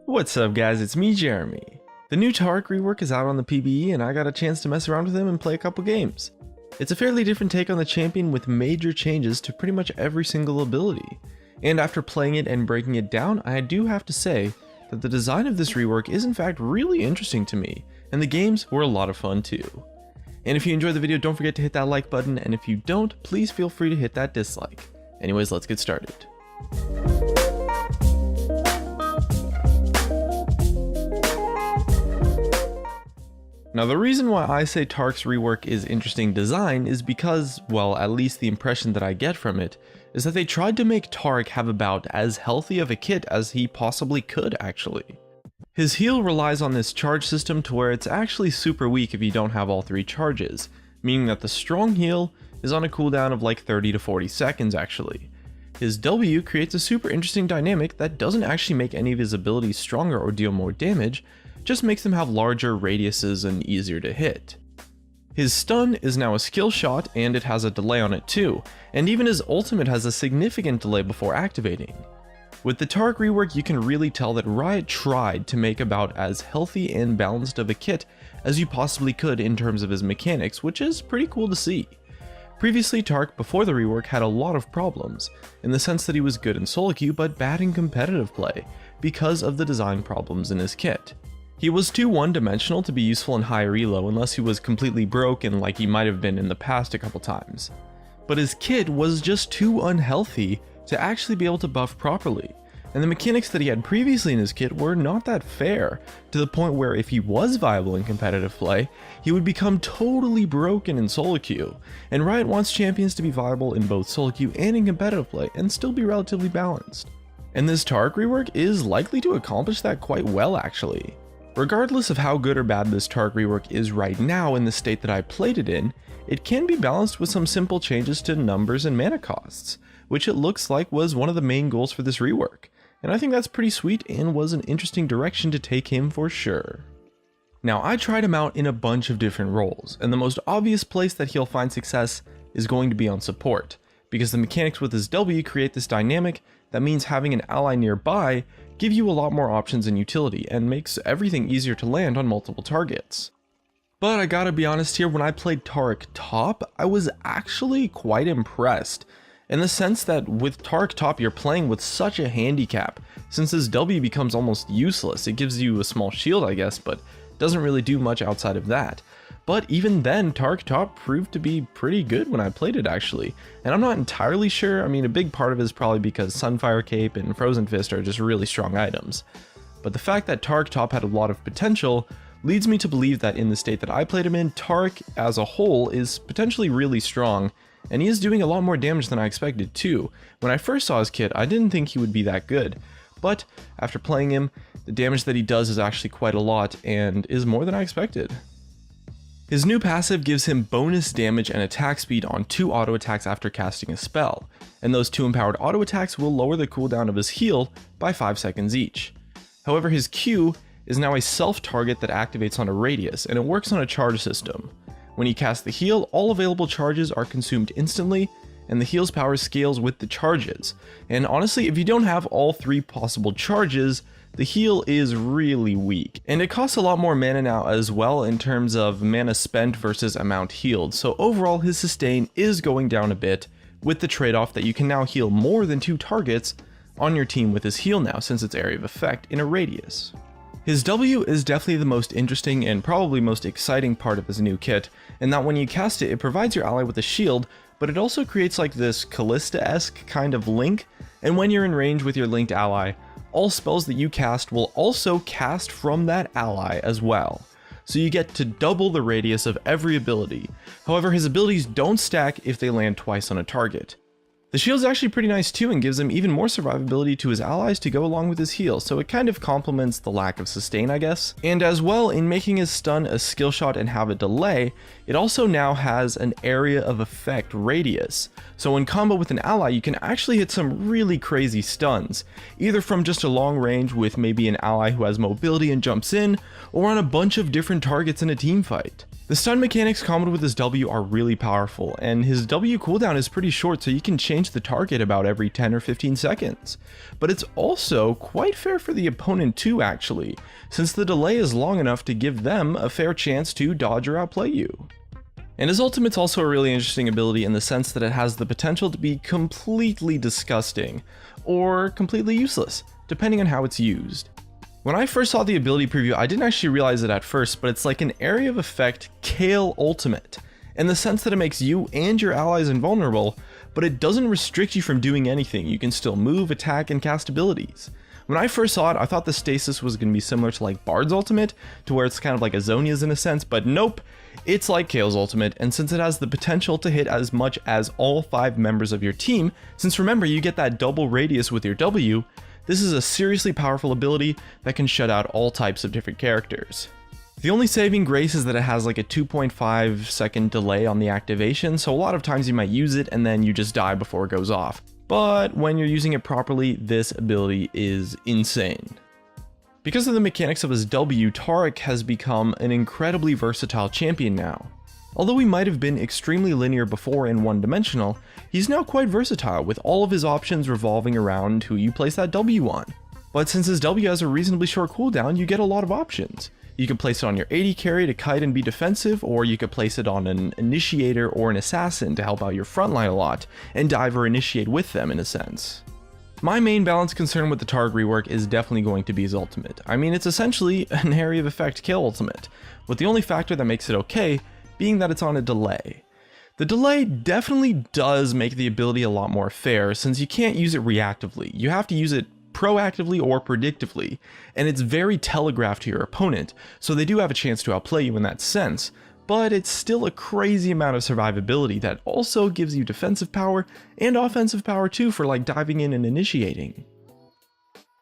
What's up guys, it's me Jeremy. The new Taric rework is out on the PBE and I got a chance to mess around with him and play a couple games. It's a fairly different take on the champion with major changes to pretty much every single ability. And after playing it and breaking it down, I do have to say that the design of this rework is in fact really interesting to me, and the games were a lot of fun too. And if you enjoyed the video, don't forget to hit that like button, and if you don't, please feel free to hit that dislike. Anyways, let's get started. Now the reason why I say Taric's rework is interesting design is because, well, at least the impression that I get from it, is that they tried to make Taric have about as healthy of a kit as he possibly could actually. His heal relies on this charge system to where it's actually super weak if you don't have all three charges, meaning that the strong heal is on a cooldown of like 30 to 40 seconds actually. His W creates a super interesting dynamic that doesn't actually make any of his abilities stronger or deal more damage, just makes them have larger radiuses and easier to hit. His stun is now a skill shot and it has a delay on it too, and even his ultimate has a significant delay before activating. With the Taric rework, you can really tell that Riot tried to make about as healthy and balanced of a kit as you possibly could in terms of his mechanics, which is pretty cool to see. Previously, Taric before the rework had a lot of problems, in the sense that he was good in solo queue but bad in competitive play, because of the design problems in his kit. He was too one-dimensional to be useful in high elo unless he was completely broken like he might have been in the past a couple times. But his kit was just too unhealthy to actually be able to buff properly, and the mechanics that he had previously in his kit were not that fair, to the point where if he was viable in competitive play, he would become totally broken in solo queue, and Riot wants champions to be viable in both solo queue and in competitive play and still be relatively balanced. And this Taric rework is likely to accomplish that quite well actually. Regardless of how good or bad this Taric rework is right now in the state that I played it in, it can be balanced with some simple changes to numbers and mana costs, which it looks like was one of the main goals for this rework, and I think that's pretty sweet and was an interesting direction to take him for sure. Now I tried him out in a bunch of different roles, and the most obvious place that he'll find success is going to be on support, because the mechanics with his W create this dynamic that means having an ally nearby give you a lot more options in utility and makes everything easier to land on multiple targets. But I gotta be honest here, when I played Taric top, I was actually quite impressed, in the sense that with Taric top you're playing with such a handicap, since his W becomes almost useless. It gives you a small shield I guess, but doesn't really do much outside of that. But even then, Taric top proved to be pretty good when I played it actually, and I'm not entirely sure. I mean, a big part of it is probably because Sunfire Cape and Frozen Fist are just really strong items. But the fact that Taric top had a lot of potential leads me to believe that in the state that I played him in, Taric as a whole is potentially really strong, and he is doing a lot more damage than I expected too. When I first saw his kit, I didn't think he would be that good, but after playing him, the damage that he does is actually quite a lot and is more than I expected. His new passive gives him bonus damage and attack speed on 2 auto attacks after casting a spell, and those 2 empowered auto attacks will lower the cooldown of his heal by 5 seconds each. However, his Q is now a self-target that activates on a radius, and it works on a charge system. When you cast the heal, all available charges are consumed instantly, and the heal's power scales with the charges. And honestly, if you don't have all 3 possible charges, the heal is really weak, and it costs a lot more mana now as well in terms of mana spent versus amount healed, so overall his sustain is going down a bit, with the trade-off that you can now heal more than 2 targets on your team with his heal now, since its area of effect in a radius. His W is definitely the most interesting and probably most exciting part of his new kit, in that when you cast it, it provides your ally with a shield, but it also creates like this Callista-esque kind of link, and when you're in range with your linked ally, all spells that you cast will also cast from that ally as well. So you get to double the radius of every ability. However, his abilities don't stack if they land twice on a target. The shield's actually pretty nice too and gives him even more survivability to his allies to go along with his heal, so it kind of complements the lack of sustain I guess. And as well, in making his stun a skill shot and have a delay, it also now has an area of effect radius. So in combo with an ally you can actually hit some really crazy stuns, either from just a long range with maybe an ally who has mobility and jumps in, or on a bunch of different targets in a team fight. The stun mechanics comboed with his W are really powerful, and his W cooldown is pretty short, so you can change the target about every 10 or 15 seconds. But it's also quite fair for the opponent too, actually, since the delay is long enough to give them a fair chance to dodge or outplay you. And his ultimate's also a really interesting ability in the sense that it has the potential to be completely disgusting, or completely useless, depending on how it's used. When I first saw the ability preview, I didn't actually realize it at first, but it's like an area of effect Kale ultimate, in the sense that it makes you and your allies invulnerable, but it doesn't restrict you from doing anything. You can still move, attack, and cast abilities. When I first saw it, I thought the stasis was going to be similar to like Bard's ultimate, to where it's kind of like a Zhonya's in a sense, but nope, it's like Kale's ultimate, and since it has the potential to hit as much as all 5 members of your team, since remember you get that double radius with your W, this is a seriously powerful ability that can shut out all types of different characters. The only saving grace is that it has like a 2.5 second delay on the activation, so a lot of times you might use it and then you just die before it goes off. But when you're using it properly, this ability is insane. Because of the mechanics of his W, Taric has become an incredibly versatile champion now. Although he might have been extremely linear before and one-dimensional, he's now quite versatile, with all of his options revolving around who you place that W on. But since his W has a reasonably short cooldown, you get a lot of options. You can place it on your AD carry to kite and be defensive, or you could place it on an initiator or an assassin to help out your frontline a lot, and dive or initiate with them in a sense. My main balance concern with the Taric rework is definitely going to be his ultimate. I mean, it's essentially an area of effect kill ultimate, with the only factor that makes it okay being that it's on a delay. The delay definitely does make the ability a lot more fair, since you can't use it reactively. You have to use it proactively or predictively, and it's very telegraphed to your opponent, so they do have a chance to outplay you in that sense, but it's still a crazy amount of survivability that also gives you defensive power and offensive power too for like diving in and initiating.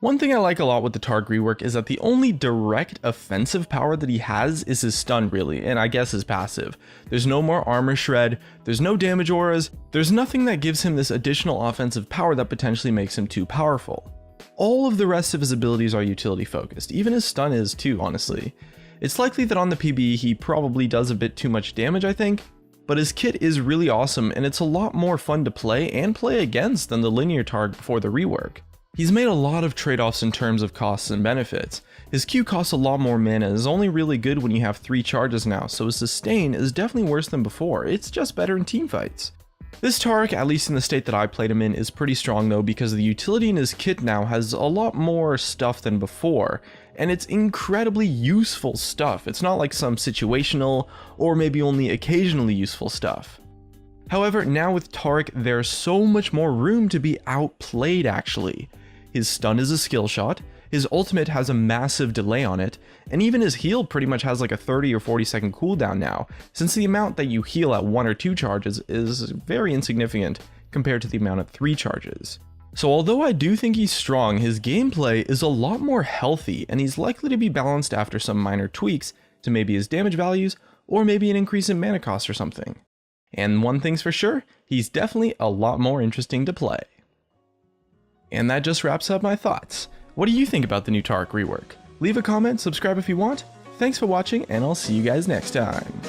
One thing I like a lot with the Taric rework is that the only direct offensive power that he has is his stun really, and I guess his passive. There's no more armor shred, there's no damage auras, there's nothing that gives him this additional offensive power that potentially makes him too powerful. All of the rest of his abilities are utility focused, even his stun is too, honestly. It's likely that on the PB he probably does a bit too much damage, I think, but his kit is really awesome and it's a lot more fun to play and play against than the linear Taric before the rework. He's made a lot of trade-offs in terms of costs and benefits. His Q costs a lot more mana and is only really good when you have 3 charges now, so his sustain is definitely worse than before. It's just better in teamfights. This Taric, at least in the state that I played him in, is pretty strong though because the utility in his kit now has a lot more stuff than before, and it's incredibly useful stuff. It's not like some situational or maybe only occasionally useful stuff. However, now with Taric, there's so much more room to be outplayed actually. His stun is a skill shot, his ultimate has a massive delay on it, and even his heal pretty much has like a 30 or 40 second cooldown now, since the amount that you heal at 1 or 2 charges is very insignificant compared to the amount at 3 charges. So although I do think he's strong, his gameplay is a lot more healthy, and he's likely to be balanced after some minor tweaks to maybe his damage values, or maybe an increase in mana cost or something. And one thing's for sure, he's definitely a lot more interesting to play. And that just wraps up my thoughts. What do you think about the new Taric rework? Leave a comment, subscribe if you want. Thanks for watching, and I'll see you guys next time.